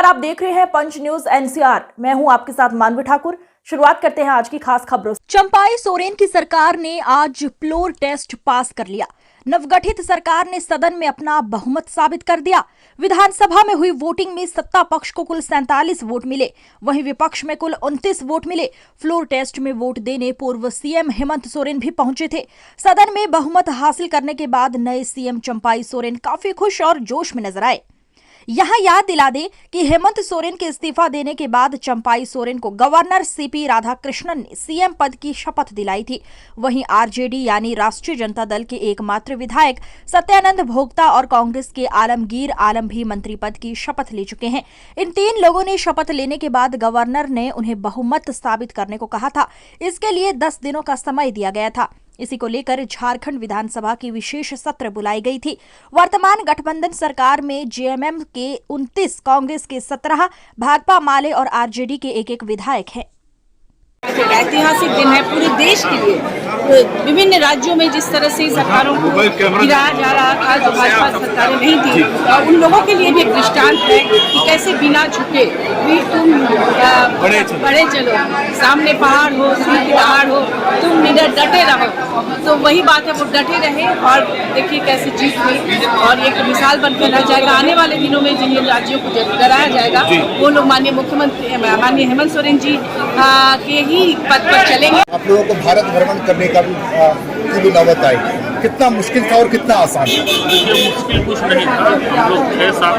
नमस्कार, आप देख रहे हैं पंच न्यूज एनसीआर। मैं हूं आपके साथ मानवी ठाकुर। शुरुआत करते हैं आज की खास खबरों से। चंपाई सोरेन की सरकार ने आज फ्लोर टेस्ट पास कर लिया। नवगठित सरकार ने सदन में अपना बहुमत साबित कर दिया। विधानसभा में हुई वोटिंग में सत्ता पक्ष को कुल 47 वोट मिले, वहीं विपक्ष में कुल 29 वोट मिले। फ्लोर टेस्ट में वोट देने पूर्व सीएम हेमंत सोरेन भी पहुंचे थे। सदन में बहुमत हासिल करने के बाद नए सीएम चंपाई सोरेन काफी खुश और जोश में नजर आए। यहां याद दिला दें कि हेमंत सोरेन के इस्तीफा देने के बाद चंपाई सोरेन को गवर्नर सीपी राधाकृष्णन ने सीएम पद की शपथ दिलाई थी। वहीं आरजेडी यानी राष्ट्रीय जनता दल के एकमात्र विधायक सत्यानंद भोक्ता और कांग्रेस के आलमगीर आलम भी मंत्री पद की शपथ ले चुके हैं। इन तीन लोगों ने शपथ लेने के बाद गवर्नर ने उन्हें बहुमत साबित करने को कहा था। इसके लिए 10 दिनों का समय दिया गया था। इसी को लेकर झारखंड विधानसभा की विशेष सत्र बुलाई गई थी। वर्तमान गठबंधन सरकार में जेएमएम के 29, कांग्रेस के 17, भाकपा माले और आरजेडी के एक विधायक हैं। ऐतिहासिक दिन है पूरे देश के लिए। विभिन्न राज्यों में जिस तरह से सरकारों को गिराया जा रहा था, जो भाजपा सरकारें नहीं थी, उन लोगों के लिए भी एक दृष्टांत है कि कैसे बिना झुके भी तुम बढ़े चलो, सामने पहाड़ हो, सिर की दहाड़ हो, तुम निडर डटे रहो। तो वही बात है, वो डटे रहे और देखिए कैसे जीत हुई और एक मिसाल बनकर रह जाएगा। आने वाले दिनों में जिन राज्यों को डराया जाएगा वो लोग माननीय मुख्यमंत्री माननीय हेमंत सोरेन जी के ही पद पर चलेंगे। आप लोगों को भारत भ्रमण करने का भी नौबत आई, कितना मुश्किल था और कितना आसान था? मुश्किल कुछ नहीं था। हम लोग थे साथ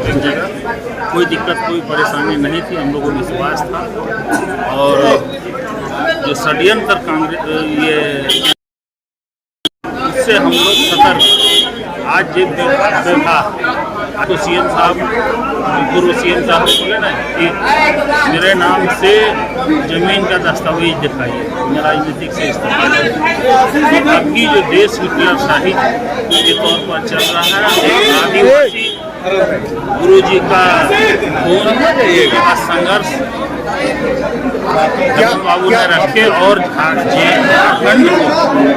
एक जगह, कोई दिक्कत कोई परेशानी नहीं थी। हम लोगों को विश्वास था और जो षड्यंत्र कांग्रेस ये इससे हम लोग सतर्क। आज जिस दिन था तो सीएम साहब, पूर्व सीएम साहब ने बोले ना कि मेरे नाम से जमीन का दस्तावेज दिखाइए, मैं राजनीतिक से इस्तीफा दूं। तो अभी जो देश हिटलरशाही के तौर पर चल रहा है, आदिवासी गुरु जी का संघर्ष बाबू ने रखे और झारखंड को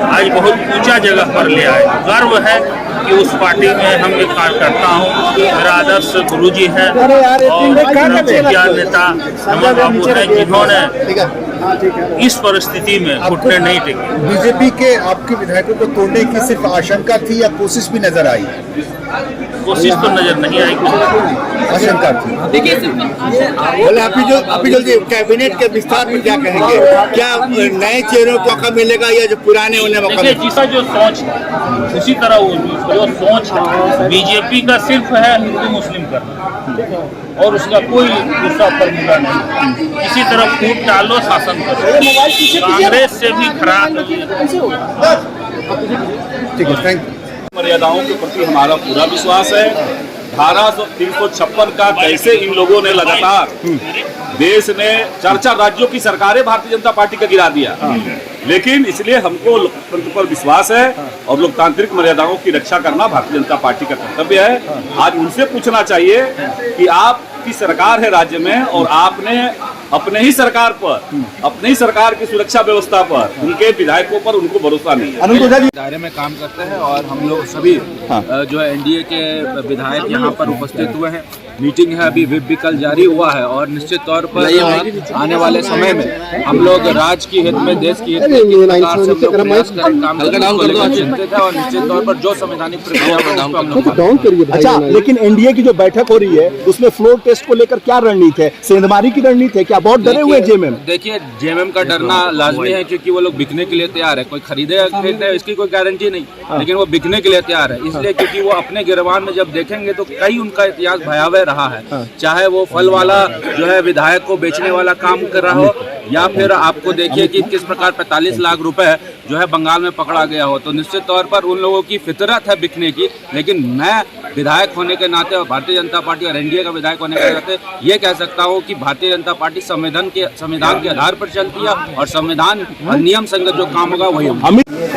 आज बहुत ऊंचा जगह पर ले आए। गर्व है कि उस पार्टी में हम एक कार्यकर्ता हूँ। मेरा आदर्श गुरुजी है और विज्ञान नेता हेमंत बाबू है, जिन्होंने इस परिस्थिति में घुटने नहीं टेके। बीजेपी के आपके विधायकों को तोड़ने की सिर्फ आशंका थी या कोशिश भी नजर आई? कोशिश तो नजर नहीं आई, आशंका थी। देखिए बोले अभी जो कैबिनेट के विस्तार में क्या कहेंगे? क्या नए चेहरों को मौका मिलेगा या जो पुराने उन्हें मौका मिलेगा? जिसका जो सोच है उसी तरह वो जो सोच है। बीजेपी का सिर्फ है हिंदू मुस्लिम करना और उसका कोई दूसरा फॉर्मूला नहीं। इसी तरह फूट डालो, शासन करो। कांग्रेस से भी खराब। ठीक है, थैंक यू। मर्यादाओं के प्रति हमारा पूरा विश्वास है। धारा 356 का कैसे इन लोगों ने लगातार देश ने 4 राज्यों की सरकारें भारतीय जनता पार्टी का गिरा दिया, लेकिन इसलिए हमको लोकतंत्र पर विश्वास है और लोकतांत्रिक मर्यादाओं की रक्षा करना भारतीय जनता पार्टी का कर्तव्य है। आज उनसे पूछना चाहिए कि आपकी सरकार है राज्य में और आपने अपने ही सरकार पर, अपने ही सरकार की सुरक्षा व्यवस्था पर, उनके विधायकों पर उनको भरोसा नहीं है। दायरे में काम करते हैं और हम लोग सभी जो है एनडीए के विधायक यहाँ पर उपस्थित हुए हैं। मीटिंग है, अभी व्हिप भी कल जारी हुआ है और निश्चित तौर पर आने वाले समय में हम लोग राज्य की हित में, देश की हित में काम चिंतित है और निश्चित तौर पर जो संवैधानिक प्रक्रिया। अच्छा, लेकिन एनडीए की जो बैठक हो रही है उसमें फ्लोर टेस्ट को लेकर क्या रणनीति है? सेंधमारी की रणनीति है क्या? बहुत डरे हुए जेएमएम। देखिए, जेएमएम का डरना लाजमी है क्योंकि वो लोग बिकने के लिए तैयार है। कोई खरीदे इसकी कोई गारंटी नहीं, लेकिन वो बिकने के लिए तैयार है। इसलिए क्योंकि वो अपने गिरबान में जब देखेंगे तो कई उनका इतिहास भयावह रहा है। चाहे वो फल वाला जो है विधायक को बेचने वाला काम कर रहा हो या फिर आपको देखिए कि किस प्रकार 45 लाख रुपए जो है बंगाल में पकड़ा गया हो। तो निश्चित तौर पर उन लोगों की फितरत है बिकने की, लेकिन मैं विधायक होने के नाते और भारतीय जनता पार्टी और एनडीए का विधायक होने के नाते ये कह सकता हूँ कि भारतीय जनता पार्टी संविधान के आधार पर चलती है और संविधान और नियम संगत जो काम होगा वही होगा।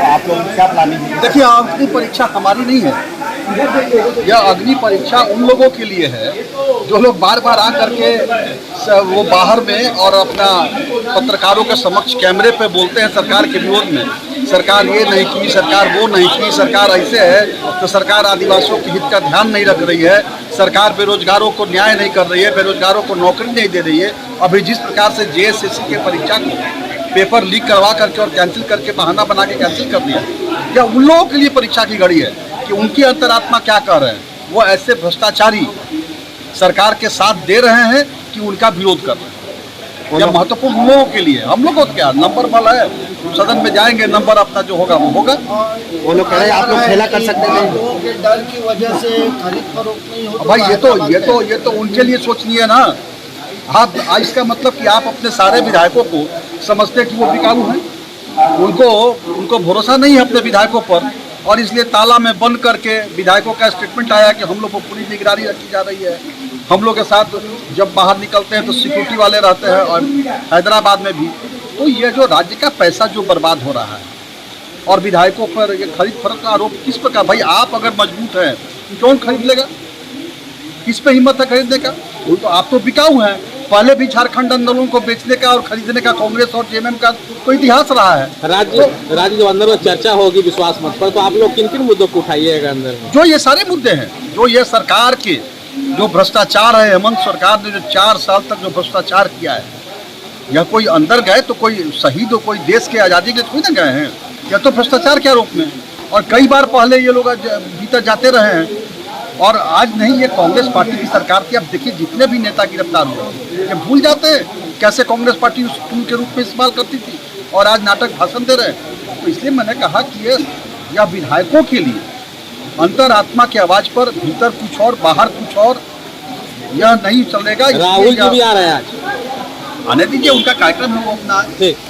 आप लोग क्या प्लानिंग? देखिए, अग्नि परीक्षा हमारी नहीं है, यह अग्नि परीक्षा उन लोगों के लिए है जो लोग बार बार आकर के वो बाहर में और अपना पत्रकारों के समक्ष कैमरे पे बोलते हैं सरकार के विरोध में। सरकार ये नहीं की, सरकार वो नहीं की, सरकार ऐसे है, तो सरकार आदिवासियों के हित का ध्यान नहीं रख रही है, सरकार बेरोजगारों को न्याय नहीं कर रही है, बेरोजगारों को नौकरी नहीं दे रही है। अभी जिस प्रकार से JSSC के परीक्षा को पेपर लीक करवा करके और कैंसिल करके बहाना बना के कैंसिल कर दिया, क्या उन लोगों के लिए परीक्षा की घड़ी है कि उनकी अंतरात्मा क्या कर रहे हैं? वो ऐसे भ्रष्टाचारी सरकार के साथ दे रहे हैं कि उनका विरोध कर रहे हैं। यह महत्वपूर्ण हम लोगों के लिए, हम लोगों को क्या नंबर बल है, सदन में जाएंगे, नंबर अपना जो होगा वो होगा। वो लोग कह रहे हैं आप लोग खेला कर सकते हैं। लोगों के डर की वजह से खरीद फरोख्त नहीं हो। भाई ये तो उनके लिए सोचनी है ना। आप इसका मतलब कि आप अपने सारे विधायकों को समझते हैं कि वो बिकाऊ हैं, उनको भरोसा नहीं है अपने विधायकों पर, और इसलिए ताला में बंद करके विधायकों का स्टेटमेंट आया कि हम लोग को पूरी निगरानी रखी जा रही है। हम लोग के साथ जब बाहर निकलते हैं तो सिक्योरिटी वाले रहते हैं, और हैदराबाद में भी। तो ये जो राज्य का पैसा जो बर्बाद हो रहा है और विधायकों पर ये खरीद फरोख्त का आरोप किस प्रकार? भाई आप अगर मजबूत हैं कौन खरीद लेगा? किस पे हिम्मत है खरीदने का? तो आप तो बिकाऊ हैं। पहले भी झारखंड आंदोलन को बेचने का और खरीदने का कांग्रेस और JMM का तो इतिहास रहा है। राज्य जो अंदर में चर्चा होगी विश्वास मत पर, तो आप लोग किन किन मुद्दों को उठाइएगा अंदर में? जो ये सारे मुद्दे हैं, जो ये सरकार के जो भ्रष्टाचार है, हेमंत सरकार ने जो 4 साल तक जो भ्रष्टाचार किया है, या कोई अंदर गए तो कोई शहीद हो, कोई देश के आज़ादी के थोड़ी ना गए हैं, या तो भ्रष्टाचार के आरोप में। और कई बार पहले ये लोग भीतर जाते रहे हैं, और आज नहीं, ये कांग्रेस पार्टी की सरकार थी। अब देखिए जितने भी नेता गिरफ्तार हुए, ये भूल जाते हैं कैसे कांग्रेस पार्टी उस टूल के रूप में इस्तेमाल करती थी, और आज नाटक भाषण दे रहे हैं। तो इसलिए मैंने कहा कि यह विधायकों के लिए अंतरात्मा की आवाज़ पर भीतर कुछ और बाहर कुछ और, यह नहीं चलेगा। राहुल जी भी आ रहे हैं आज, आने दीजिए, उनका कार्यक्रम है, वो अपना।